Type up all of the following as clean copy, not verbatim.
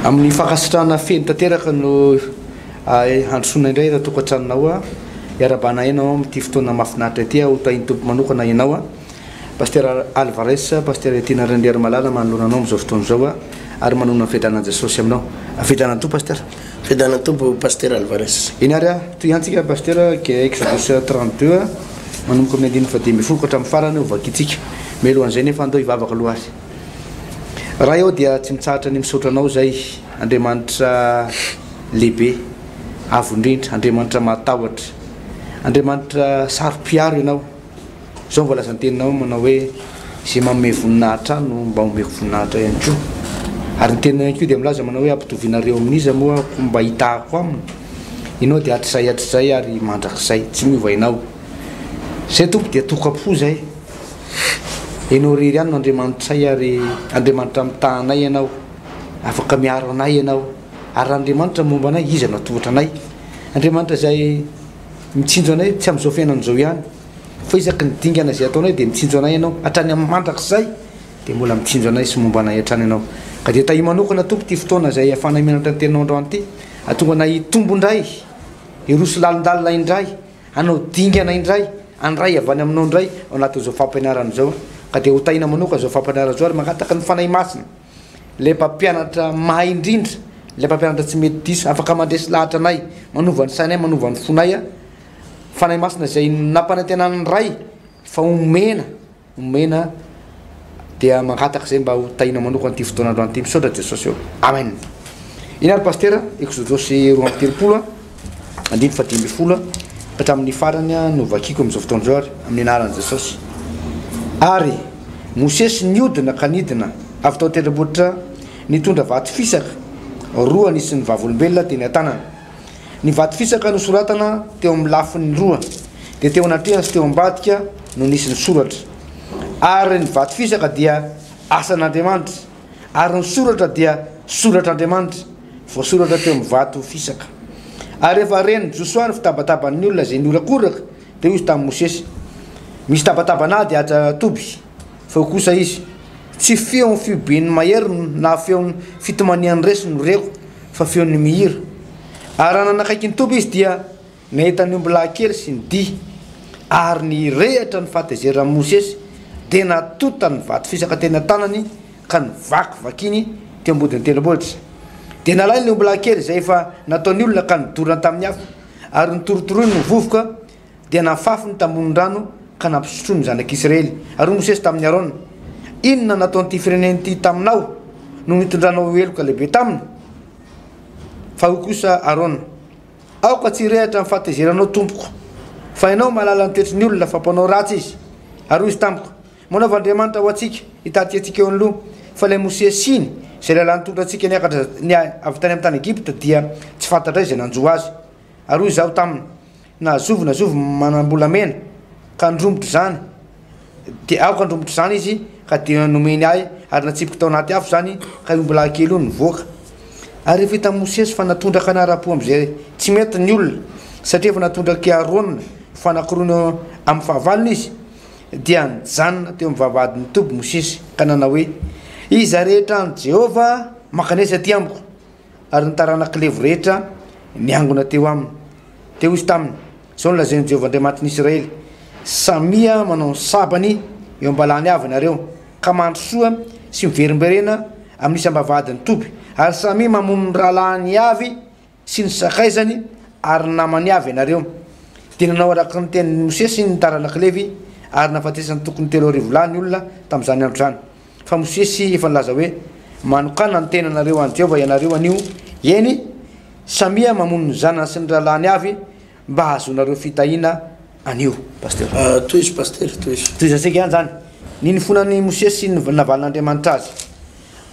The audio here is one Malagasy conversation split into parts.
amin'ny fakasitrana feno tanteraka no handrosoana indray raha tokantranonao a iarabana ianao amity fotoana mahafinaritra ity ho tainy tompo manokana ianao a pasteur Alvarez pasteur Etienne Rendière Malala manoloananao am'izao fotoana zao a ary manona fiadanana Jesosy aminao fiadanana tompo pasteur fiadanana tompo pasteur Alvarez iny ary a toy antsika pasteur ke Exodus 32 manomboka amin'ny 10 hatramin'ny farany ovakitsika melohan'izay nefa andao hivavaka aloha azy raha eo dia tsy mitsahatra ny misotranao zay Andriamanitra lehibe avo indrindra Andriamanitra mahatahotra Andriamanitra sarom-piaro ianao zao mbola santeninao manao hoe zay manome voninahitra no mba omeko voninahitra ihany koa ary ny tena ihany koa dia milaza manao hoe ampitovinareo amin'iza moa mba hitahako aminy ianao dia atrizay ary mandrakizay tsy miova ianao zay tompo dia tokapo zay ianao rery ihany no Andriamanitray ary Andriamanitra mitahanay ianao afaka miaro anay ianao ary Andriamanitra momba anay izy anao tovotra anay Andriamanitra zay mitsinjo anay tsy amin'izao fiainan'izao ihany fa isaky ny dingana zay ataonay dia mitsinjo anay ianao hatrany amin'ny mandrakizay dia mbola mitsinjo anay sy momba anay hatrany ianao ka dia tahi manokana tompo ty fotoana zay afana mianatra ny teninao androany ty atonga anay tombo indray iroso lalindalina indray anao dingana indray andray avany aminao indray ao anatin'izao fampianarana zao ka dia ho tahina manokana zao fampianarana zao ary magataka ny fanahy masina le mpampianatra mahay indrindra le mpampianatra tsy mety diso afaka mandresy lahatra anay manova ny sainay manova ny fonay a fanahy masina zay nampanantenany ray fa omena dia magataka zay mba ho tahina manokana ty fotoana androany ty misaotra Jesosy eo amen iny ary pasteur Exodus 23 andiny fa 10 hatramin'ny farany no vakiko am'izao fotoana zao ary amin'ny anaran'i Jesosy ary Mosesy niodina ka nidina avy tao tendrombohitra nitondra vato fisaka roa nisy ny vavolombelona teny an-tanana ny vato fisaka no soratana teo amin'ny lafiny roa dia teo anatrehany sy teo ambadika no nisy ny soratra ary ny vato fisaka dia asan'Andriamanitra ary ny soratra dia soratr'Andriamanitra voasoratra teo amin'ny vato fisaka ary rehefa reny Josoa ny fitabatabany olona zay niorakoraka dia izy tamin'ny Mosesy misy tabatabana dia aja toby fa kosa izy tsy feon'ny fioben'ny mahery na feon'ny fitomanian'ny resy no reko fa feon'ny mihira ary nanakaiky ny toby izy dia nahita ny ombilahy kely sy ny di ary ny rehatra ny fahatezeran'i Mosesy dia natota ny vato fisaka teny an-tanany ka ny vakivakiny teo ambodin'ny tendrombohitra dia nalainy ny ombilahy kely zay efa nataony olona ka nidorana tamin'ny hafa ary nitorotoroiny ny vovoka dia nafafy ny tambony rano ka nampisotroiny zanak'Israely ary Mosesy tamin'ny Arona inona nataonyity fireneny ty taminao no nitondranao eloka lehibe taminy fa ho kosa Arona aoka tsy rehatra amin'ny fahatezeranao tompoko fa ianao mahalala ny toetry ny olona fa mpanao ratsy izy ary izy tamiko manaova Andriamanitra ho antsika hitaty antsika eo aloha fa le Mosesy iny zay lalany tonta antsika niakatra avy tany amin'ny tany Egypta dia tsy fantatra izay nanjo azy ary hoy zaho taminy nazovy manambolamena ka ndrombotro zany dia aoka ndrombotro zany izy ka dia nomeny ahy ary natsipika tao anaty afo zany ka ombilahy kely io nivoaka ary rehefa hita Mosesy fa natondraka anara-po am'izay tsy mety ny olona satria efa natondraky Arona fanakoroana amin'ny fahavalony izy dia nijanona teo amin'ny vavahadin'ny toby Mosesy ka nanao hoe iza rehetra any Jehova makanesa ty amiko ary ny taranak'levo rehetra niangona teo aminy teo izy taminy zao no lazainy Jehova Andriamanitry Israely samia manao sabany eo ambalany avy nareo ka mandro soa sy miverimberena amin'ny isam-bavahadin'ny toby ary samia mamono ny rahalahiny avy sy ny sakaizany ary namany avy ianareo dia nanao araka ny tenin'ny Mosesy ny taranak'Levi ary nafatesany tokony 3 volany olona tamin'izany andro zany fa Mosesy efa nilaza hoe manokana ny tenanareo any Jehova ianareo anio eny samia mamono ny zanany sy ny rahalahiny avy mba hazonareo fitahina anio pasteur toy izy pasteur toy zasika ihany zany niny fonan'ny Mosesy navalin'Andriamanitra azy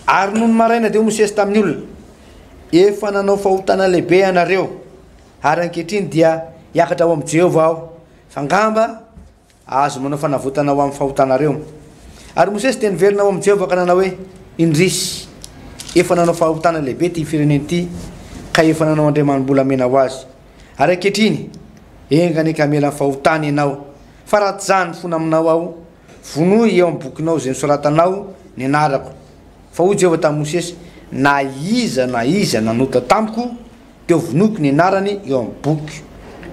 ary noho ny maraina dia Mosesy tamin'ny olona efa nanao fahotana lehibe ianareo ary ankehitriny dia hiakatra ao amin'ny Jehova aho fa ngamba azo manao fanavotana ao amin'ny fahotanareo ary Mosesy dia niverina ao amin'ny Jehova ka nanao hoe indrisy efa nanao fahotana lehibe ty fireneny ty ka efa nanao andriamanimbolamena ho azy ary ankehitriny engany ka mela fahotana ianao fa raha tsy zany fona aminao ao vonoy eo amin'ny bokinao zay nisoratanao ny anarako fa hoy Jehova tamin'ny Mosesy na iza nanota tamiko teo vonoko ny anarany eo amin'ny boky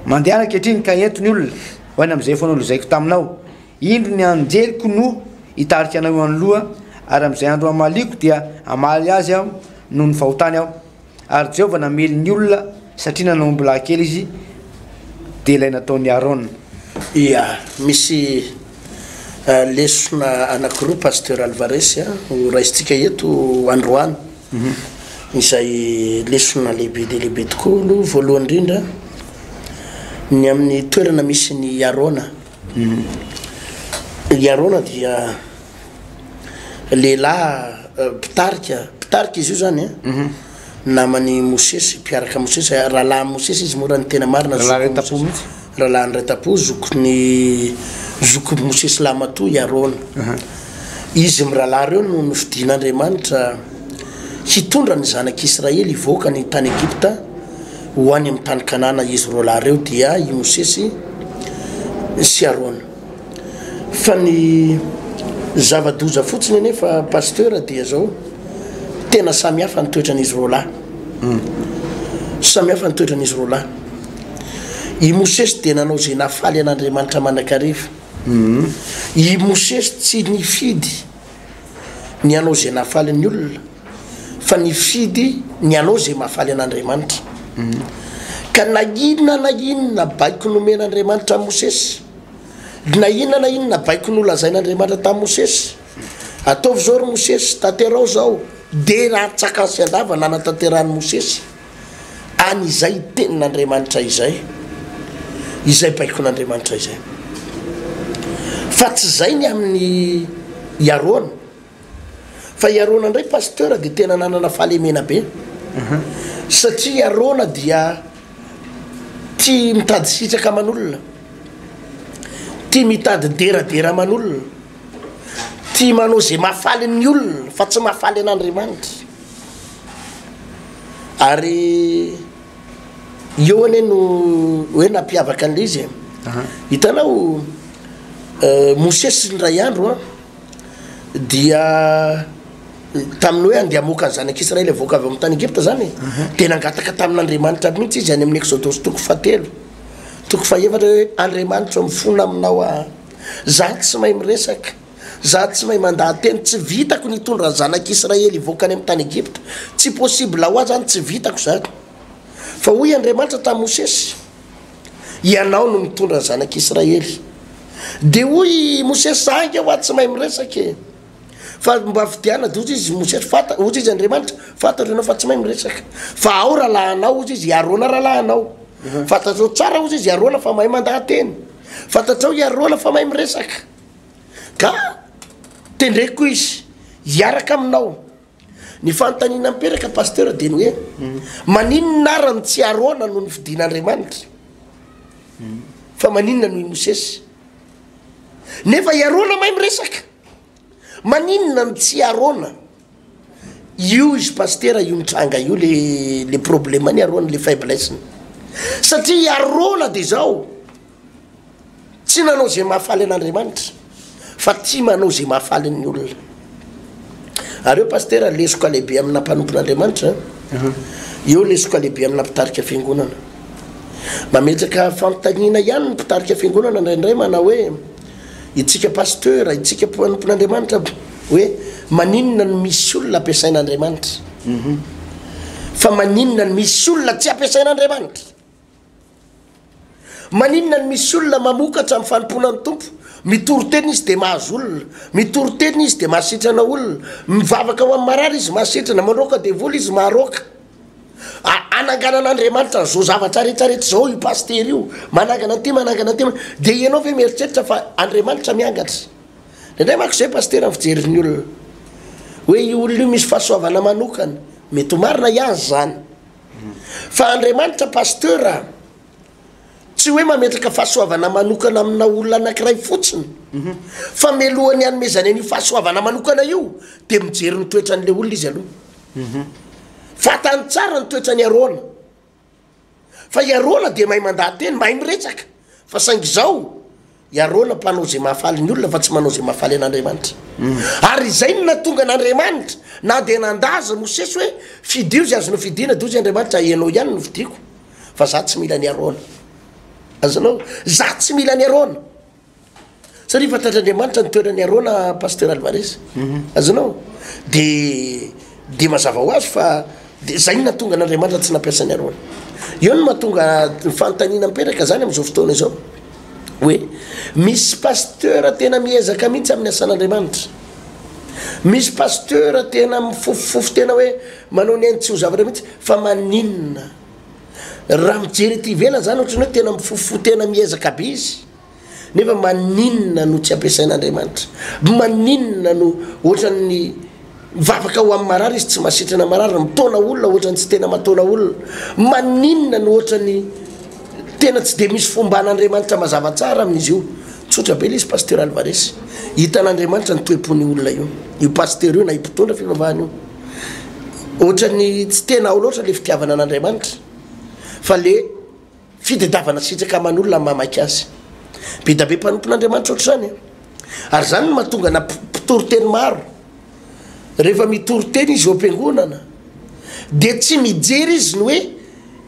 mandeha ankehitriny ka entony olona hoany am'izay foana olozaiko taminao indro ny anjeliko no hitarika anao eo anoloha ary am'izay andro amaliko dia amaly azy aho noho ny fahotany aho ary Jehovah namely ny olona satria nanao mbola kely izy de ilay nataony Aaron. Ia misy lesona anankiroa pasteur Alvarez ho raisitsika eto androany izay lesona lehibe de lehibe tokoa voalohany indrindra ny amin'ny toerana misy ny Arona. Arona dia lehilahy mpitarika izy io zany namany Mosesy mpiaraka Mosesy rahalahy Mosesy izy moa raha ny tena marina rahalahy ny retapo zokony Mosesy lamato Arona. Izy mirahalahy reo no nofidian'Andriamanitra hitondra ny zanak'Israely hivoaka ny tany Egypta ho any amin'ny tany Kanana. Izy roalahy reo dia i Mosesy sy Arona. Fa ny zava-doza fotsiny nefa pasteur dia zao tena samihafa ny toetran'izy roalahy. Samihafa ny toetran'izy roalahy. I Mosesy dia nanao zay nafaly an'Andriamanitra mandrakariva. I Mosesy tsy nifidy ny anao zay nafaly ny olona fa nifidy ny anao zay mahafaly an'Andriamanitra. Ka na inona baiko nomen'Andriamanitra Mosesy, na inona baiko nolazain'Andriamanitra tamin'ny Mosesy, ataovy zao ry Mosesy tanterao zao de raha tsakasy andava nanatanterahany Mosesy any izay tenin'Andriamanitra izay baiko n'Andriamanitra izay. Fa tsy zay ny amin'ny Arona. Fa Arona ndray pasteur dia tena nanana fahalemena be. Satria Arona dia tia mitady sitraka aman'olona, tia mitady deradera aman'olona, tia manao zay mahafaly ny olona fa tsy mahafaly an'Andriamanitra. Ary eo ane no hoe nampiavaka an'ilay izy. Hitanao Mosesy ndray andro dia tamin'ny hoe andeha hamoaka ny zanak'Israely avoaka avy amin'ny tany Egypta zany dia nangataka tamin'Andriamanitra mihitsy izy any amin'ny Exodus 3:7 hoe Andriamanitra mifona aminao za tsy mahay miresaka, za tsy mahay mandahateny, tsy vitako nitondra ny zanak'Israely hivoaka any amin'ny tany Egypta, tsy possible ho azy zany, tsy vitako zany. Fa hoy Andriamanitra tamin'ny Mosesy, ianao no mitondra ny zanak'Israely. Dia hoy Mosesy zangy ho azy tsy mahay miresaka fa mba fidiana dia ozy izy Mosesy ozy izy Andriamanitra fantatro ianao fa tsy mahay miresaka, fa ao rahalahinao ozy izy Arona rahalahinao. Fantatrao tsara ozy izy Arona fa mahay mandahateny, fantatrao i Arona fa mahay miresaka. Ka tendreko izy hiaraka aminao. Ny fanontaniana miperaka pasteur dia ny hoe maninona arany tsy Arona no nifidian'Andriamanitra fa maninona no i Mosesy? Nefa i Arona mahay miresaka, maninona no tsy Arona? Io izy pasteur io mitranga io le problème ny Arona, le faiblesse. Satria i Arona dia zao tsy nanao zay mahafaly an'Andriamanitra fa tia manao zay mahafaly ny olona. Ary eo pasteur lesoko lehibe amina mpanompon'Andriamanitra, eo lesoko lehibe amina mpitarika fiangonana. Mametraka fanontaniana ihany ny mpitarika fiangonana indraindray manao hoe itsika pasteur, itsika mpanompon'Andriamanitra hoe maninona no misy olona ampiasain'Andriamanitra fa maninona no misy olona tsy ampiasain'Andriamanitra? Maninona no misy olona mamokatra amin'ny fanomponan'ny Tompo, mitory-teny izy dia mahazo olona, mitory-teny izy dia mahasitrana olona, mivavaka ho amin'ny marary izy mahasitrana, maroaka devoly izy maharoaka. Ananganan'Andriamanitra zao zavatra rehetrarehetra zao io pasteur io, manangana ty dia ianao ve mieritreritra fa Andriamanitra miangatra? Indray mako zay pasteur amin'ny fijerin'ny olona hoe io olona io misy fahasoavana manokana, mety ho marina ihany zany. Fa Andriamanitra pasteur tsy hoe mametraka fahasoavana manokana amina olona anankiray fotsiny, fa melohany hanomezany an'io fahasoavana manokana io dia mijery ny toetran'ilay olona izy aloha. Fatany tsara ny toetrany Arona. Fa i Arona dia mahay mandahateny, mahay miresaka, fa saingy izao iarona mpanao zay mahafaly ny olona fa tsy manao zay mahafaly an'Andriamanitra ary izay no natonga an'Andriamanitra na dia nandaza Mosesy hoe fidio zay azonao fidiana dozy Andriamanitra ianao ihany no vidiko fa za tsy mila ny arona azonao za tsy mila ny arona satria fantatr'Andriamanitra nitoerany arona pasteur Alvarez azonao de mazava ho azy fa zay no natonga an'Andriamanitra tsy nampiasa ny arona io no mahatonga fanontaniana mipetraka zany amin'izao fotoana izao hoe misy pasteur tena miezaka mihitsy amin'ny asan'Andriamanitra misy pasteur tena mifofofofo tena hoe manao ny ainy tsy ho zavatra mihitsy fa maninona raha mijery ty ivelany zany ohatrany hoe tena mifofofo tena miezaka be izy nefa maninona no tsy ampiasain'Andriamanitra maninona no ohatran'ny vavaka ho amin'ny marary izy tsy masitrana marary mitona olona ohatrany tsy tena matona olona maninona no ohatrany tena tsy de misy fomba an'Andriamanitra mazava tsara amin'izy io tsotra be izy pasteur Alvarez hitan'Andriamanitra ny toe-pony olona io pasteur io na mpitondra fivavahana io ohatrany tsy tena ao loatra le fitiavana an'Andriamanitra fa le fitadiavana sitraka aman'olona mamaky azy be da be mpanompon'Andriamanitra oatra zany ary zany no mahatonga na mpitoroteny maro rehefa mitoroteny izy eo am-piangonana de tsy mijery izy ny hoe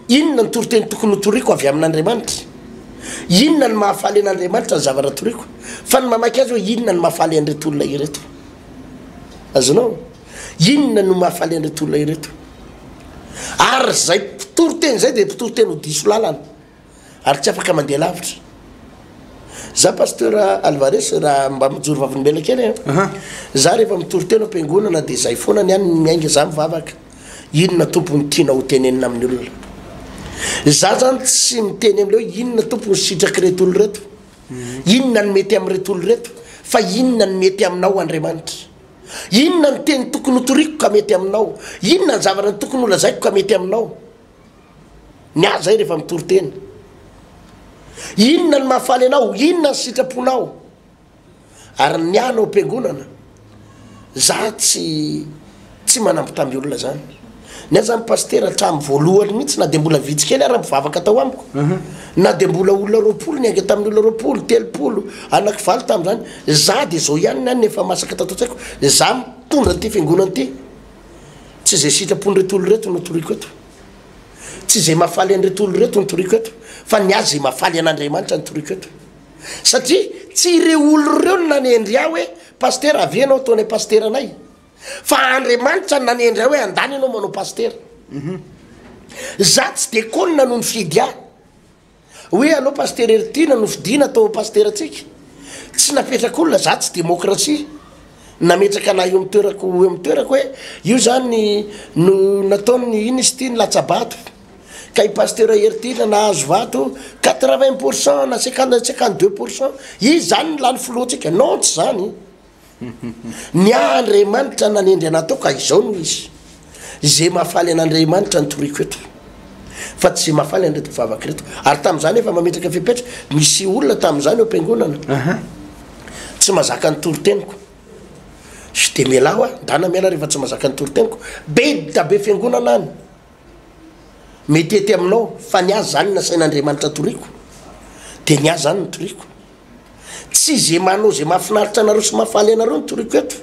inona ny toroteny tokony hotoriako avy amin'Andriamanitra inona ny mahafaly an'Andriamanitra ny zavatra toriako fa ny mamaky azy hoe inona ny mahafaly an'ireto olona ireto azonao inona no mahafaly an'ireto olona ireto ary zay mpitoroteny zay de mpitoroteny ho diso lalana ary tsy afaka mandeha lavitra za pasteur Alvarez raha mba mijoro vavolombelona kely za rehefa mitoroteny am-piangonana de zay foana ny any miainga za mivavaka inona tompony tiana ho tenenina amin'ny olona za zany tsy miteny am'le hoe inona tompony sitraky reto olo reto inona ny mety am'reto olo reto fa inona ny mety aminao Andriamanitra inona ny teny tokony hotoriko ka mety aminao inona ny zavatra ny tokony holazaiko ka mety aminao ny azy zay rehefa mitoroteny inona ny mahafaly anao inona ny sitraponao ary ny anao am-piangonana za tsy manampitamby olona zany ny azy zany pasteur hatramy voalohany mihitsy na de mbola vitsy kely ary mivavaka tao amiko na de mbola olona 20 ny anga tamin'ny olona 20 30 anakivaly tam'zany za de zao ihany any nefa masaka tato-tsaiko za mitondra ty fiangonana ty tsy zay sitrapony reto olo reto no toriko eto tsy zay mahafaly an'reto olo reto no toriko eto fa ny azy zay mahafaly an'Andriamanitra ny toriko eto satria tsy ireo olo reo no nanendry aho hoe pasteur avy anao ataonay pasteur anay fa Andriamanitra ny nanendry aho hoe andany anao manao pasteur za tsy de konina no nifidy aho hoe anao pasteur eritina no fidina atao pasteur atsika tsy napetraka olona za tsy démocratie nametraka anahy eo mitoerako hoe io zany no nataony ino izy ty ny latsabato ka i pasteur eritina nahazo vato 80% na 52% izy zany lany filoatsika non tsy zany ny Andriamanitra nanendry anatao ka izao no izy zay mahafaly an'Andriamanitra ny toriko eto fa tsy zay mahafaly an'reto mivavaka reto ary tam'zany efa mametraka fipetra misy olona tam'zany eo am-piangonana tsy mazaka ny toroteniko sy de mialao dana miala rehefa tsy mazaka ny toroteniko be da be fiangonana any mety ety aminao fa ny azy zany nasain'Andriamanitra toriko de ny azy zany ny toriko tsy zay manao zay mahafinaritra anareo sy mahafaly anareo ny toriko eto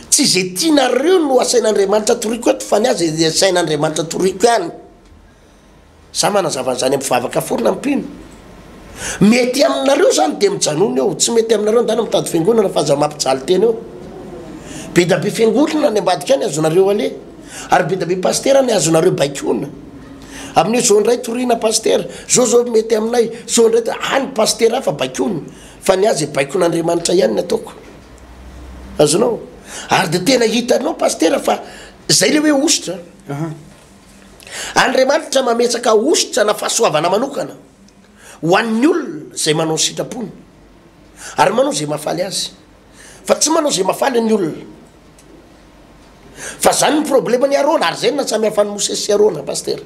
tsy zay tianareo no asain'Andriamanitra toriko eto fa ny azy zay asain'Andriamanitra toriko ihany za manazava an'izany am'mivavaka forona mpino mety aminareo zany de mijanona eo tsy mety aminareo ndana mitady fiangonana fa za mampijaly teny eo be da be fiangonana ny ambadika any azonareo ale ary be da be pasteur ny azonareo baikona amin'io zao ndray torina pasteur zao mety aminay zao ndray any pasteur hafa baikona fa ny azy baikon'Andriamanitra ihany ny ataoko azonao ary de tena hitanao pasteur fa zay le hoe ositra Andriamanitra mametsaka ositra na fahasoavana manokana ho an'ny olona zay manao sitrapony ary manao zay mahafaly azy fa tsy manao zay mahafaly ny olona fa zany ny problema ny Arona ary zay na samy hafa ny Mosesy sy Arona pasteur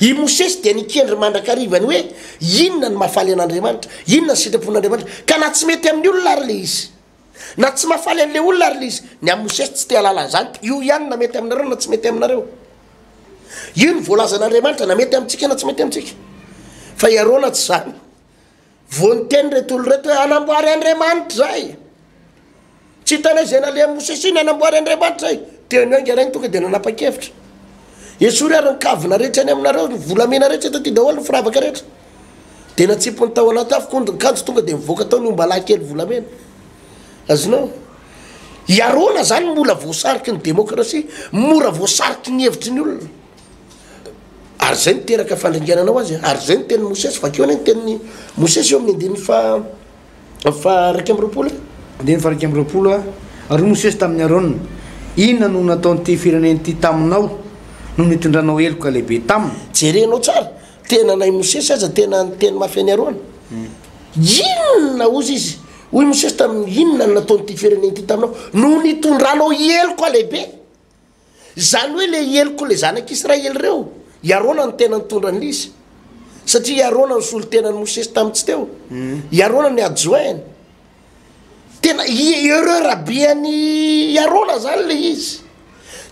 i Mosesy de nikendry mandrakarivany hoe inona ny mahafaly an'Andriamanitra inona ny sitrapon'Andriamanitra ka na tsy mety amin'ny olona ary le izy na tsy mahafaly an'le olona ary le izy ny amin'ny Mosesy tsy te halala zany io ihany na mety aminareo na tsy mety aminareo io ny voalazan'Andriamanitra na mety amintsika na tsy mety amintsika fa i Arona tsy zany vonteny retolo reto hoe anamboary Andriamanitra zay tsy hitana zay nale Mosesy iny anamboary Andriamanitra zay teny angerainy tonga de nanapa-kevitra esory ary nikavina rehetra any aminareo volamena rehetra taty daholo ny firavaka rehetra de natsipony tao anaty afokanjo tonga de mivoaka tao ny ombala kely volamena azonao iarona zany mola voasariky ny démocratie mora voasariky ny hevitry ny olona ary zay niteraka fandringananao azy ary zay ny teny Mosesy vakeo ny teny Mosesy eo amin'ny andiny fa raiky amby roapolo andiny fa raiky amby roapolo ary Mosesy tamin'ny Arona inona no nataonyty fireneny ty taminao no nitondranao heloka lehibe taminy jerenao tsara tena nay Mosesy aza tena teny mafy ny Arona inona ozy izy hoy Mosesy tamin'ny inona no nataonyty fireneny ty taminao no nitondranao heloka lehibe zany hoe le heloka le zanak'Israely reo Iarona ny tena nitondra ny izy satria Iarona ny solo tena ny Mosesy tamitsy teo Iarona ny adjoint tena erreur rabeany Iarona zany le izy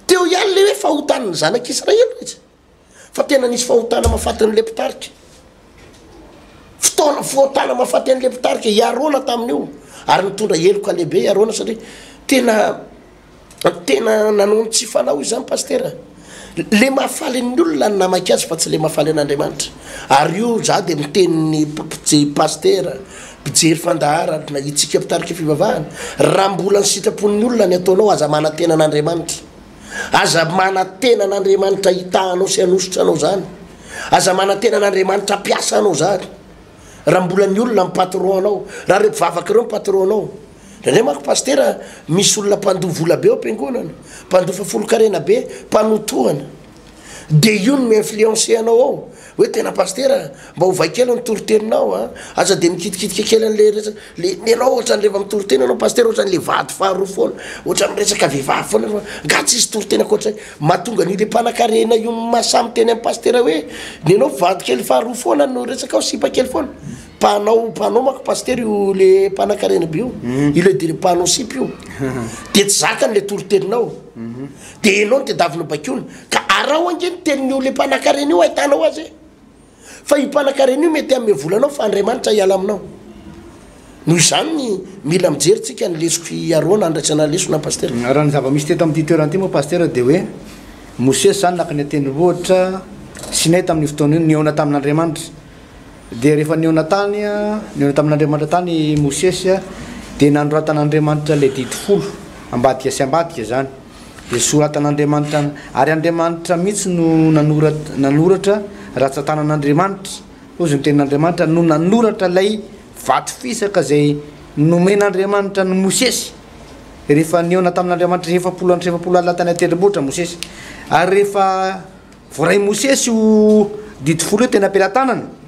teo ihany le hoe fahotan'ny zanak'Israely izy fa tena nisy fahotana mahafaty ny lepitarika fotoana fahotana mahafaty ny lepitarika Iarona tamin'io ary nitondra heloka lehibe Iarona satria tena nanao tsy fanao izy zany pasteur le mahafaly ny olona ny namaky azy fa tsy le mahafaly an'Andriamanitra ary io za de miteny ny pasteur mpijery fandahara na itsika mpitarika fivavahana raha mbola ny sitrapon'ny olona ny ataonao aza manantena an'Andriamanitra aza manantena an'Andriamanitra hitahanao sy hanositra anao zany aza manantena an'Andriamanitra ampiasa anao zany raha mbola ny olona mipatron anao raha reo mpivavaka reo mipatron anao ndray manko pasteur misy olona mpandoha vola be ao am-piangonana mpandoha fafolo-karena be mpanotohana de io no mi-influencer anao ao hoe tena pasteur mba ho vaikely ny toroteninao aza de mikitikitika kely an'le le anao ohatran'ny rehefa mitorotena anao pasteur ohatran'le vady faharoa foana ohatran'ny resaka vehivavy foana nga tsy isy torotena koatra mahatonga an'ile mpanan-karena io mahasamy teny amin'ny pasteur hoe ny anao vady kely faharoa foana no resaka ao sipa kely foana panao mako pasteur io le mpanan-karena be io ile de le panao sipy io de tsy zakany le toroteninao de enao de davina bakiona ka arao angeny tenin'io le mpanan-karena io ahitanao azy fa io mpanan-karena io mety amin'ny volanao fa Andriamanitra hiala aminao noho izany mila mijeritsika ny lesoko Iarona andraisana lesona pasteur raha ny zava-misy teto amin'ity toerana ty moa pasteur de hoe Mosesy zany naka ny tendrombohitra Sinay tamin'ny fotoana io niona tamin'Andriamanitra de rehefa niona tamin'Andriamanitra tany Mosesy de nanoratan'Andriamanitra le dity folo ambadika sy ambadika zany de soratan'Andriamanitra ary Andriamanitra mihitsy no nanoratra ratsan-tanan'Andriamanitra ozy ny tenin'Andriamanitra no nanoratra lay vato fisaka zay nomen'Andriamanitra ny Mosesy rehefa niona tamin'Andriamanitra efapolo ala tany atendrombohitra Mosesy ary rehefa voray Mosesy io dity folo io tena ampelantanana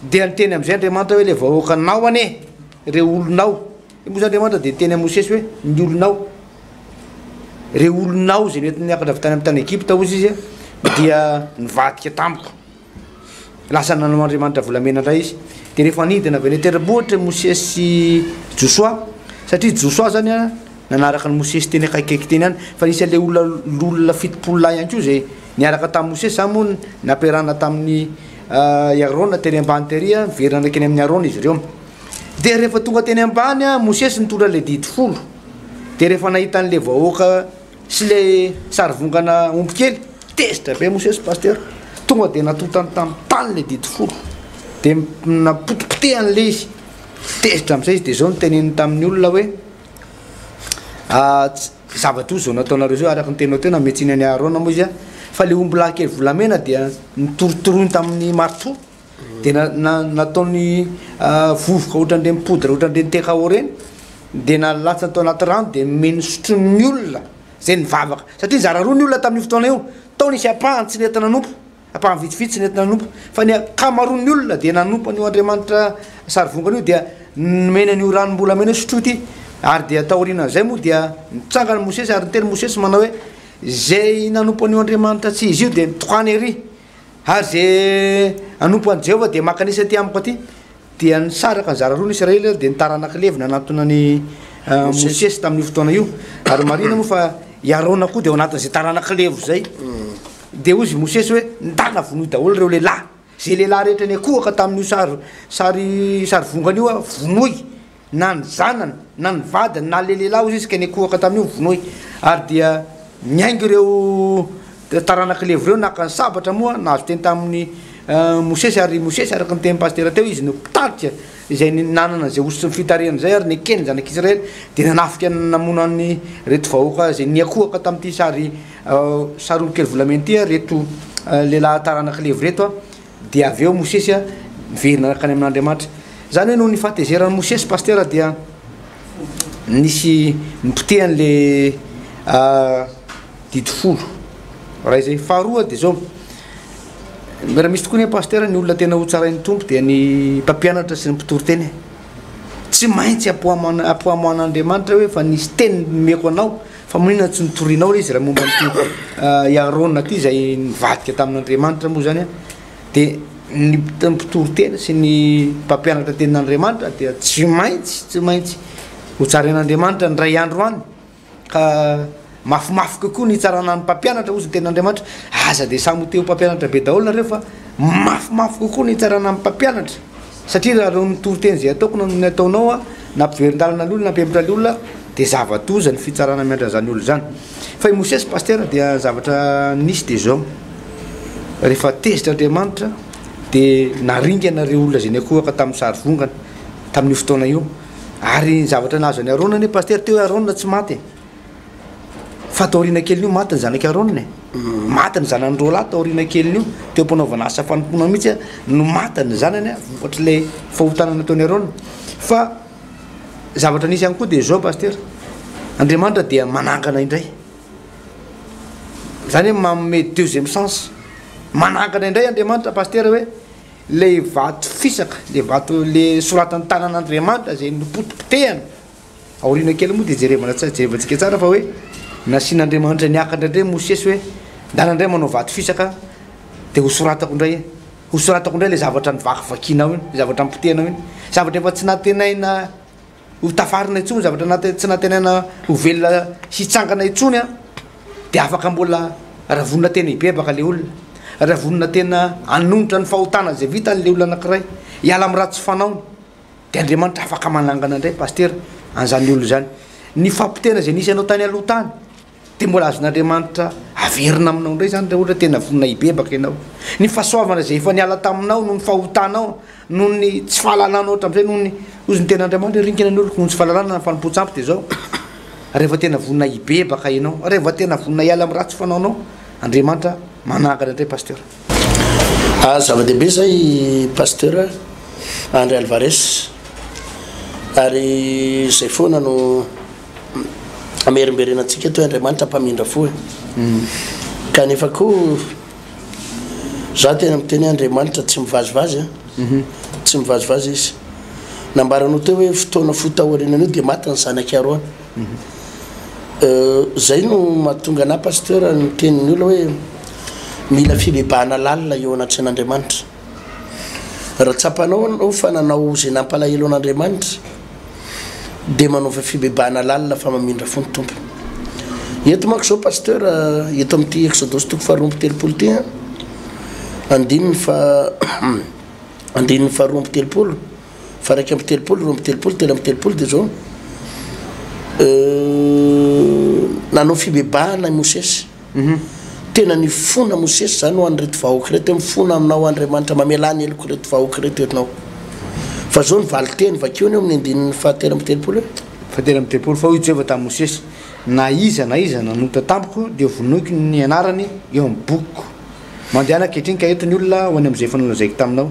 de anteny am'izay Andriamanitra hoe le vahoakanao ane re olonao moa Andriamanitra de teny Mosesy hoe ny olonao re olonao zay nety niakatra avy tany amin'ny tany Egypta ozy izy dia nivadika tamiko lasa nanao Andriamanitra volamena indray izy de rehefa nidina avy tendrombohitra Mosesy Joshua satria Joshua zany nanaraka ny Mosesy teny akaikaiky teny any fa nisy le olona fitopolo lahy ihany koa zay niaraka tamin'ny Mosesy zany moa nampiarahana tamin'ny Iarona teny ambany tery miverana keny amin'ny Arona izy ireo de rehefa tonga teny ambany Mosesy nitondra le dity folo de rehefa nahita an'le vahoaka sy le sarivongana omby kely tezitra be Mosesy pasteur tonga de natotany tany le dity folo de napotipotehany le izy tezitra am'izay izy de zao noteneny tamin'ny olona hoe zavatra io zao nataonareo zao araka ny tenao teo nametsiny any Arona moa izy fa le omby lahy kely volamena dia nitorotoroiny tamin'ny marteau de nataony vovoka ohatran'ireny mipodra ohatran'ireny tekao reny de nalatsa tao anaty rano de meny sotronin'ny olona zay nivavaka satria zara roa ny olona tamin'ny fotoana io tao nisy apahany tsy nety nanompo apahany vitsivitsy tsy nety nanompo fa ny akamaroan'ny olona de nanompo an'io Andriamanitra sarivongana io dia mena an'io ranom-bolamena sotro ity ary de taorianan'izay moa dia nitsangany Mosesy ary niteny Mosesy manao hoe zay nanompo an'io Andriamanitra tsy izy io de mitokany ery ary zay anompo an' Jehova de makanisa ty amiko aty dia nisaraka ny zara roa ny Israely de nitaranakilevina anatonany Mosesy tamin'io fotoana io ary marina moa fa Iarona koa de ao anatin'izay taranaklevo zay de ozy Mosesy hoe ndana vonoy daholo reo lehilahy zay lehilahy rehetra ny akohaka tamin'io sary vongana io a vonoy na ny zanany na ny vadiny na le lehilahy ozy izy ka ny akohaka tamin'io vonoy ary dia miaingo ireo taranak'levo ireo naka ny sabatra moa nahazo teny tamin'ny mosesy ary araka ny teny pastera teo izy no pitarika izay nanana zay osotry ny fitarihana zay ary ny ekeny zanak'Israely dia nanafika namonany reto vahoaka zay niakohaka tamin'ity sarolokely volamena ty reto lehilahy taranak'levo reto a dia avy eo mosesy a miverina akany amin'Andriamanitra zany hoe noho ny fahatezerany mosesy pastera dia nisy nipotehany le didy folo raha izay faharoa dia zao raha misy tokoa ny pastera ny olona tena ho tsarain'ny tompo dia ny mpampianatra sy ny mpitory-teny tsy maintsy ampoamoan'Andriamanitra hoe fa nisy teny meko anao fa monina tsy nitorianao le izy raha momba nyty Aarona ty zay nivadika tamin'Andriamanitra moa zany a dia ny mpitory-tena sy ny mpampianatra tenin'Andriamanitra dia tsy maintsy ho tsarain'Andriamanitra ny ray andro any ka mafimafy kokoa ny tsarana ny mpampianatra ozy ny tenin'Andriamanitra aza dia samy teo mpampianatra be daholo nareo fa mafimafy kokoa ny tsarana ny mpampianatra satria raha reo nitory-teny zay ataoko ny ataonao a na mpiverin-dalana ny olona na mpempotra ny olona dia zavatoza ny fitsarana miandra zany olo zany fa i mosesy pastera dia zavatra nisy dia zao rehefa tezitra Andriamanitra dia naringanareo olona zay ny akohaka tamin'ny sary vongana tamin'io fotoana io ary zavatra nahazo any Aarona ny pastera teo Aarona tsy maty fa taorina keliny io maty ny zanaky Aarona maty ny zanany roa lahy taorina keliny io teo ampanaovana asa fanompoana mihitsy no maty ny zanany vokatry le fahotanana ataony Aarona fa zavatra nisy ihany koa dia zao pastera Andriamanitra dia manangana indray zany hoe manome deuxième sens manangana indray Andriamanitra pastera hoe le vato fisaka le soratany tanan'Andriamanitra zay nipotipotehana aorina kely moa dia jerevantsika tsara fa hoe nasian'Andriamanitra niakatra indray mosesy hoe ndanandray manao vato fisaka dia ho soratako indray le zavatra nivakivakianao iny zavatra nipitehanao iny zavatra efa tsy natenaina ho tafarina intsony zavatra tsy natenaina ho velona sy hitsangana intsony a dia afaka mbola raha vonona tena hibebaka le olona raha vonona tena anonotra ny fahotana zay vitany le olona anankiray hiala amin'ny raha tsy fanaony dia Andriamanitra afaka manangana indray pastera an'izany olo zany ny fampitena zay nisy anao tany aloha tany dia mbola azon'Andriamanitra averina aminao indray zany raha ohatra tena vonona hibebaka ianao ny fahasoavana zay efa niala taminao no ny fahotanao noho ny tsy fahalalana ohatra amin'izay noho ny ozy ny ten'Andriamanitra rinkina ny olo noho ny tsy fahalalana na fanompoantsampy dia zao rehefa tena vonona hibebaka ianao rehefa tena vonona hiala amin'ny raha tsy fanaonao Andriamanitra manangana indray pastera zava-dehibe zay pastera André Alvarez ary zay foana no amerimberenantsika toy Andriamanitra mpamindra fo kanefa koa za tena miteny Andriamanitra tsy mivazivazy tsy mivazivazy izy nambaranao teo hoe fotoana fotahorinan'io dia maty ny zanaky Aarona zay no mahatonga ana pastera ny tenin'ny olona hoe mila fibebahana lalina eo anaty an'Andriamanitra raha tsapanao anao fa nanao zay nampalahelo an'Andriamanitra dia manaova fibebahana lalina fa mamindra fo ny tompo eto manko zao pastera eto amin'ity Exodus toko faharoa-telopolo ty andininy faharoa-telopolo fa raiky amby telopolo roa amby telopolo telo amby telopolo dia zao nanao fibebahana mosesy tena ny fona mosesy zany ho an'reto vahoaka reto mifona aminao Andriamanitra mamelany eloko reto vahoaka reto enao fa zao nivaly teny vakeo ny eo amin'ny andininy fahatelo amby telopolo fahatelo amby telopolo fa ijeva tamin'ny mosesy na iza nanota tampoko dia vonoiko ny anarany eo amin'ny bokiko mandehana ankehitriny ka eto ny olona ho any amin'izay fanalazaiko taminao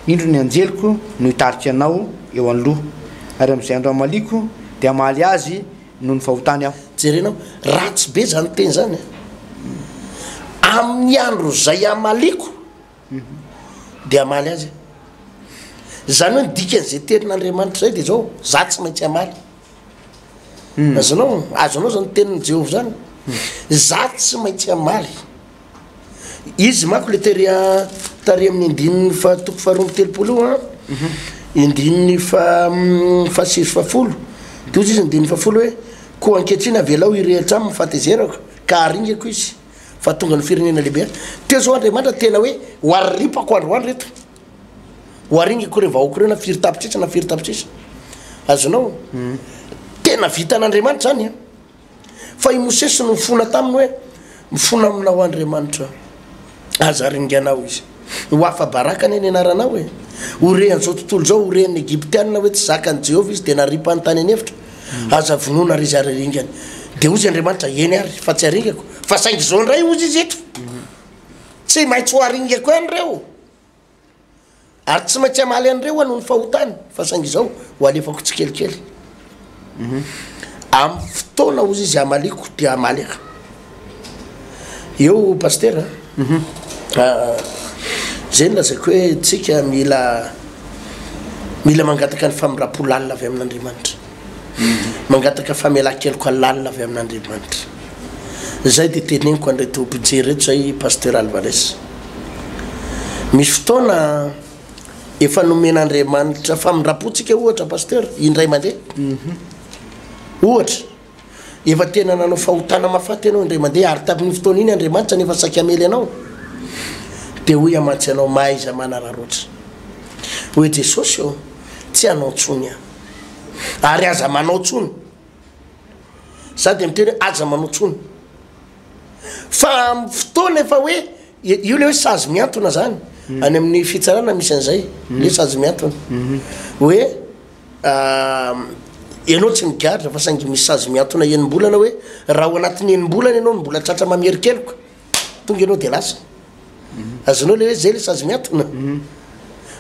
indro ny anjeliko no hitarika anao eo an'loha ary amin'izay andro amaliko dia amaly azy no ny fahotany aho jerenao ratsy be zany teny zany amin'ny andro zay amaliko dia amaly azy zany hoe nidikan'izay tenin'Andriamanitra zay dia zao za tsy maintsy amaly azonao zany tenin'ny Jehovah zany za tsy maintsy amaly izy manko le tary amin'ny andininy toko faharoa amby telopolo io andininy fahasivy fahafolo dia ozy izy andininy fahafolo hoe koa ankehitriny avelao hirehitra aminy fahatezerako ka aringako izy fa tonga ny firenena lehibe teo zao andriamanitra tena hoe hoaripako androany reto hoaringako re vahoako reo na firy tapitrisa na firy tapitrisa azonao tena vitan'andriamanitra zany fa i Mosesy no mifona taminy hoe mifona aminao andriamanitra aza ringanao izy ho afa barakany ny anaranao hoe orean'izao tontolo zao orean'ny Egyptianina hoe tsy zakany Jehovah izy de naripa ny tany anevitra aza vonona ry zary ringany de ozy andriamanitra eny ary fa tsy aringako fa saingy zao ndray ozy izy eto tsy maintsy ho aringako any reo ary tsy maintsy amaly an'ireo anoho ny fahotany fa saingy zao ho alefako tsikelikely amin'ny fotoana ozy izy amaliko dia amalika eo paster zay ny lazako hoe tsika mila mangataka ny famirapo lalina avy amin'Andriamanitra mangataka famelan-keloka lalina avy amin'Andriamanitra zay de teneniko andreto mpijery reto zay paster Alvarez misy fotoana efa nomen'Andriamanitra famirapontsika ohatra paster indray mandeha ohatra efa tena nanao fahotana mafaty anao indray mandeha ary tamin'ny fotoana iny Andriamanitra nefa saky amely anao de hoe amantsy anao maiza manararoatra hoe Jesosy eo tsy anao tsony ary aza manao tsony sady miteny hoe aza manao tsony fa fotoana efa hoe io le hoe sazy miantona zany any amin'ny fitsarana misy an'izay le sazy miantona hoe ianao tsy migadra fa saingy misy sazy miantona enim-bolana hoe raha ho anatin'ny enim-bolana ianao mbola tratra mamerikeloka tonga ianao de lasa azonao le hoe zay le sazy miantona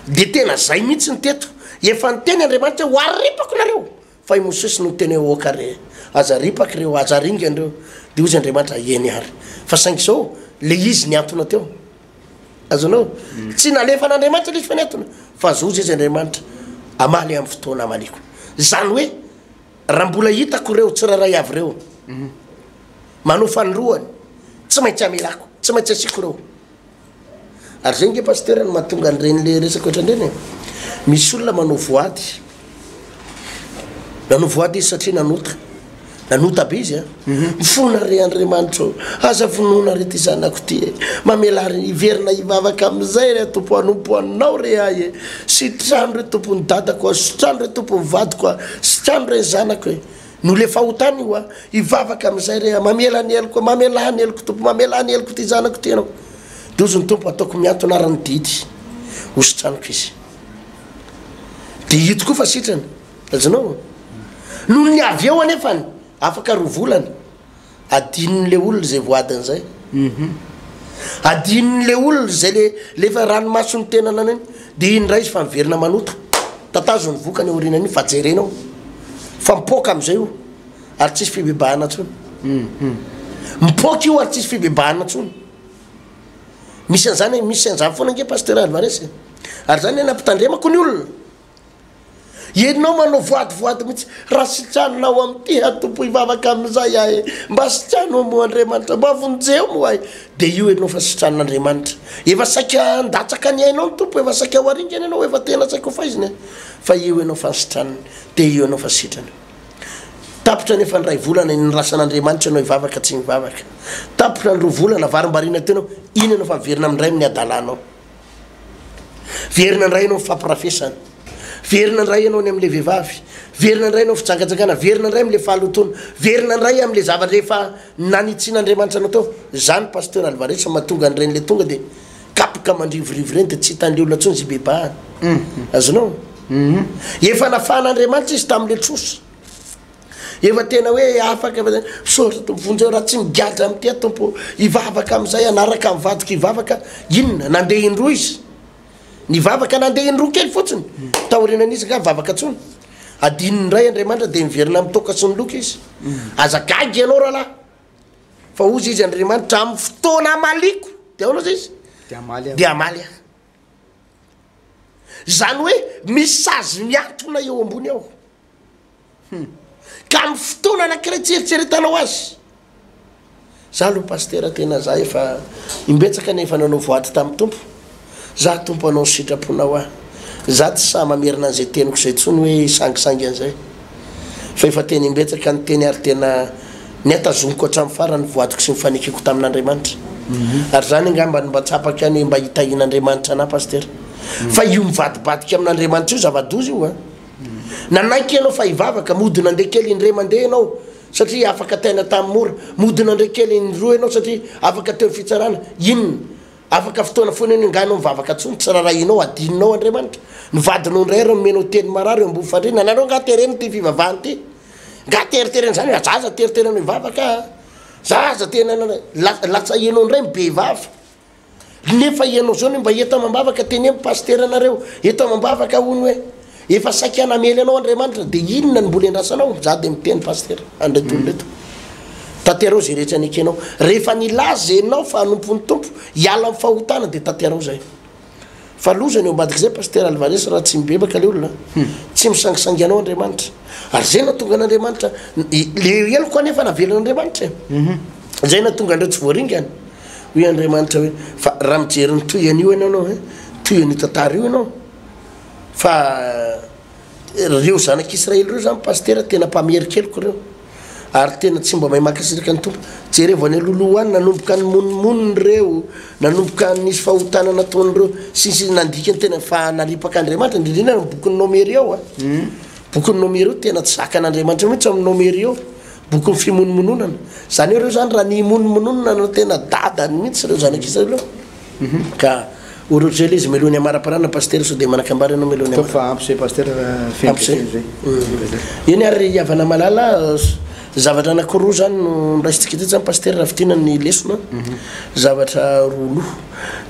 de tena zay mihitsy ny teto efa nyteny Andriamanitra ho aripako nareo fa i Mosesy no teny hoe okare aza ripaky reo aza ringany reo de ozy Andriamanitra eny ary fa saingy zao le izy niantona teo azonao tsy nalefa n'Andriamanitra le izy fa niantona fa zozy izy Andriamanitra amaly amin'ny fotoana amaliko zany hoe raha mbola hitako reo tsy raray avy reo manao fanoroany tsy maintsy amelako tsy maintsy asiko reo ary zay nge paster no mahatonga an'ireny le resaka ohatra indreny misy olona manao voady izy satria nanota be izy mifona re Andriamanitra aza vonona re ty zanako ty mamelary iverina ivavaka amizay re tompo anompo anao re ay sy trano re tompony dadako sy trano re tompony vadiko sy trano re zanako no le fahotany io ivavaka amizay re mamelany eloko tompo mamelany eloko ty zanako ty anao de ozy ny tompo ataoko miantona arany didy ositranoko izy de hito koa fa sitrany azonao no ny avy eo anefany afaka rovolana adinon'le olona zay voadin'zay adinon'le olona zay lefa ranomasony tena naneny de indray izy fa miverina manota tatazo ny vokany orinany fa jerenao fa mipoka am'izay io ary tsisy fibebahana tsony mipoka io ary tsisy fibebahana tsony misy an'zany misy an'zany foana nge paster Alvarez ary zany nampitandremako ny olona enao manao voady mihitsy raha sitranonao am'ty atompo ivavaka am'izay ahy mba sitrano mo Andriamanitra mba vonjeo mo ahy de io enao fa sitranon'Andriamanitra efa saika andatsaka ny ainao ny tompo efa saika ho aringany anao efa tena saika ho faiziny fa io enao fa sitranony de io enao fa sitrany tapitra nefa ny ray volana ny rasan'Andriamanitra anao ivavaka tsy mivavaka tapitra ny roa volana varimbarina tenao iny enao fa miverina amin'ray amin'ny adalanao verina ndray anao famparafesana verina ndray anao ny am'le vehivavy verina ndray anao fitsangatsangana verina ndray am'le fahalotona verina ndray am'le zavatra rehefa nanitsin'Andriamanitra anao teo zany paster Alvarez mahatonga an'ireny le tonga de kapoka mandrivorivo reny de tsy hitan'le olona tsony zy bebahany azonao efa nafahan'Andriamanitra izy tam'le trosa efa tena hoe afaka sotra tompo vonjeo raha tsy migadra am'ty tompo ivavaka am'izay anaraka mivadika ivavaka inona nandeha indroa izy nivavaka nandeha indroa kely fotsiny taorinan'izy ka vavaka tsony adininy ray Andriamanitra de miverina mitoka sy ny loka izy azagagy ianao rahalahy fa ozy izy Andriamanitra amin'ny fotoana amaliko de aonao zay izy de amaly zany hoe misy sazy miantona eo ambony ao ka amin'ny fotoana anankiray tsy eritseretanao azy za aloha paster tena za efa imbetsaka nefa nanao voady tamin'ny tompo za tompo anao sitraponao ahy za tsy sa mamerina an'izay teniko zay tsony hoe sangisangy an'izay fa efa teny imbetsaka ny teny ary tena ny atazoniko hatramin'ny farany voadiko sy mifanekeko tamin'Andriamanitra ary zany angambany mba tsapaka any mba hitahin'andriamanitra ana paster fa io mivadibadika amin'andriamanitra io zava-dozy io a nanaiky ianao fa hivavaka modina ndraiky kely indray mandeha ianao satria afaka taina tamin'ny mora modina ndraiky kely indroa ianao satria afaka teo fitsarana inona afaka fotoana foana iny nganao mivavaka tsony tsirarahinao adininao andriamanitra nivadinao indray reo menao teny marary eo ambony fandrina nanao ngatereny ty fivavahany ty ngateritereny zany zaza teriterany mivavaka zaza tena latsahinao indray mibe vava nefa ianao zao mba eto mambavaka teny amy paster anareo eto mambavaka ony hoe efa saky anamely anao andriamanitra de inona ny mbola endrasanao za de miteny paster andretolo reto taterao zay rehetra anekenao rehefa nilaza enao fa anompony tompo hiala amin'ny fahotana de taterao zay fa lozany eo ambadiky zay paster Alvarez raha tsy mibebaka le olona tsy misangisangy anao andriamanitra ary zay natonga an'andriamanitra le eloko anefa navelan'andriamanitra zay natonga andreo tsy voaringany hoe andriamanitra hoe fa raha mijery ny toy an'io ianao toy an'io tantara io ianao fa reo zanak'Israely reo zany paster tena mpamerikeliko reo ary tena tsy mba mahay makasiraka ny tompo jere vao ny aloloha any nanomboka ny monimoniny reo nanomboka nisy fahotana nataon'ireo sisy nandikany tena fa nalipaka andriamanitra indrindrindra ny bokin'ny nomery ao bokin'ny nomery eo tena tsy zakan'andriamanitra mihitsy amin'ny nomery eo bokin'ny fimonmononana zany reo zany raha nimonmononana no tena dadany mihitsy reo zanak'Israely ka ohatr'izay le izy melohany amara-parana paster so de manakambary anao melohany fa ampse paster zay iny ary havana malala zavatra anakiroa zany no raisitsika ty zany paster raha fitina ny lesona zavatra roloha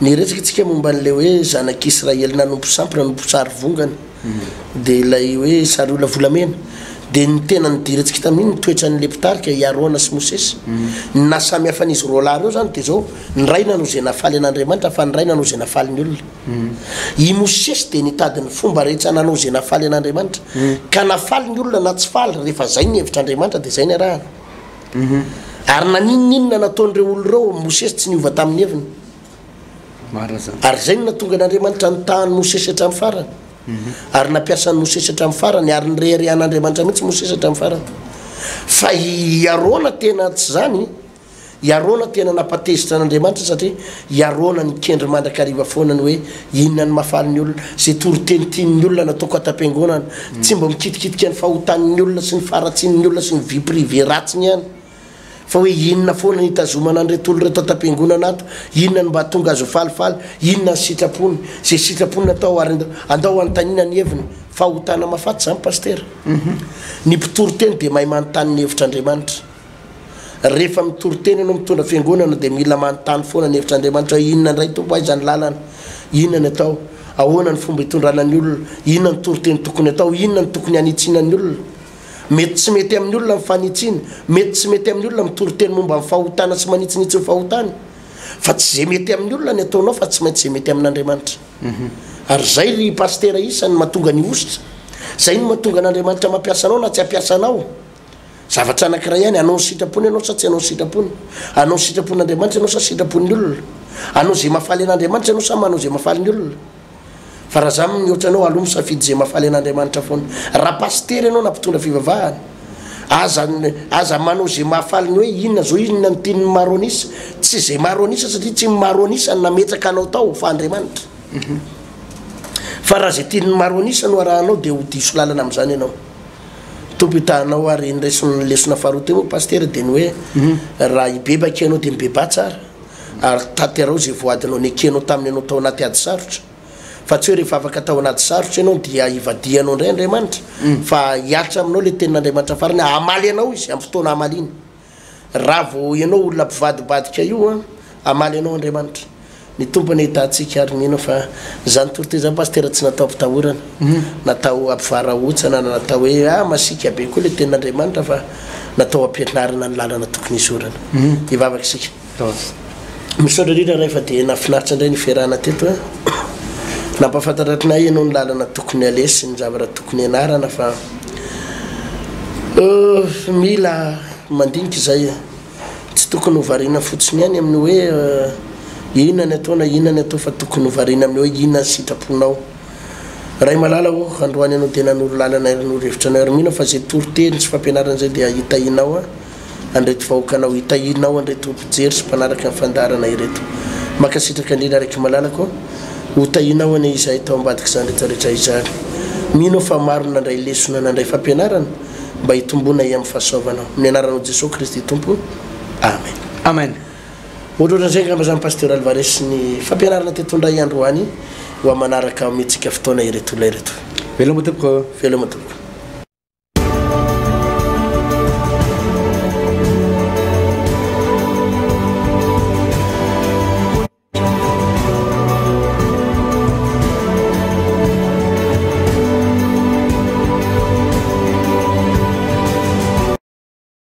ny resaka tsika momba n'le hoe zanak'Israely nanompo sampy nanompo sary vongany de ilay hoe sary ola volamena de ny tena nidirantsika tamin'iny toetra ny lepitarika Arona sy Mosesy na samy hafa n'izy roa lahy reo zany de zao ny ray nanao zay nafaly an'andriamanitra fa ny ray nanao zay nafaly ny olona i Mosesy de nitady ny fomba rehetra nanao zay nafaly an'andriamanitra ka nafaly ny olona na tsy faly rehefa zay ny hevitr'andriamanitra de zay ny arahana ary naninninona nataon'ireo olo reo Mosesy tsy niova tamin'ny heviny ary zay no natonga an'andriamanitra nitahany Mosesy hatramin'ny farany ary nampiasa ny Mosesy hatramin'ny farany ary nyreherehan'andriamanitra mihitsy Mosesy hatramin'ny farany fa Arona tena tsy zany Arona tena napatezitra an'andriamanitra satria Arona nikendry mandrakariva foana ny hoe inona ny mafaly ny olona zay torotenitian'ny olona nataoko atam-piangonana tsy mba mikitikitika ny fahotan'ny olona sy ny faratsin'ny olona sy ny vie privé ratsiny ihany fa hoe inona foana nitazomana an'retolo reto atam-piangonana ato inona ny mba tonga azo falifaly inona ny sitrapony zay sitrapony natao ary andao antanina ny heviny fahotana mafaty zany paster ny mpitoroteny de mahay manontany ny hevitr'andriamanitra rehefa mitoroteny anao mitondra fiangonana de mila manontany foana ny hevitr'andriamanitra inona ndray tompo aiza ny lalana inona ny atao ahoana ny fomba hitondrana ny olona inona ny toroteny tokony atao inona ny tokony hanitsina ny olona mety tsy mety amin'ny olona mifanitsina mety tsy mety amin'ny olona mitoroteny momba amin'ny fahotana sy manitsinitsy ny fahotana fa tsy zay mety amin'ny olona ny ataonao fa tsy maintsy zay mety amin'andriamanitra ary zay ry paster isany mahatonga ny ositra zay no mahatonga an'andriamanitra mampiasa anao na tsy ampiasa anao zavatra anankiray ihany anao ny sitrapony anao sa tsy anao ny sitrapony anao ny sitrapon'andriamanitra anao sa sitrapon'ny olona anao zay mafaly an'andriamanitra anao sa manao zay mafaly ny olona fa raha zany mihoatra anao aloha misafidy zay mafaly an'andriamanitra foana raha paster anao nampitondra fivavahana aza manao zay mahafaly ny hoe inona zao inona ny tian'ny maronisa tsy zay maronisa satria tsy maronisa nametsaka anao tao fa andriamanitra fa raha zay tian'ny maronisa no arahanao de ho diso lalana amin'izany ianao tompo hitanao ary nraisony lesona faharoa teo paster de ny hoe raha hibebaka ianao de mibeba tsara ary taterao zay voadinao ny ekenao tamin'ny anao tao anaty ady sarotra fa tsy hoe rehefa afaka tao anaty sarotra ianao dia ivadianao indray andriamanitra fa hiatra aminao le tenin'andriamanitra farany amaly anao izy amin'ny fotoana amaliany raha vao ianao olona mpivadibadika io amaly anao andriamanitra ny tompony hitantsika ary mino fa zany toroteny zany paster tsy natao ampitahorana natao ampivarahotsana na natao hoe masika be koa le tenin'andriamanitra fa natao ampianarana ny lalana tokony isorana ivavaka isika misaotra rindra rehefa de nafinaritra indray ny fiarahana teto nampafantaratrinay ianao ny lalana tokony alesy ny zavatra tokony anarana fa mila mandinika zay tsy tokony hovariana fotsiny ihany amin'ny hoe inona ny atao na inona ny atao fa tokony hovariana amin'ny hoe inona ny sitraponao ray malala o androany anao de nanoro lalana no revitra anao ary mino fa zay toroteny sy fampianarana zay de hitahinao andreto vahoakanao hitahinao andreto mpijery sy mpanaraka amin'ny fandarana ireto makasitraka indrindra araiky malalako hotahinao any izay tao ambadiky izany rehetrarehetra izany mino fa maro nandray lesona nandray fampianarana mba hitombona amin'ny fahasoavanao amin'ny anaranao Jesosy Kristy tompo amen amen ohatran'izay ngamba zany pasteur Alvarez ny fampianarana tetondray andro any ho manaraka mihitsika fotoana ireto la ireto veloma tompoko veloma tompoko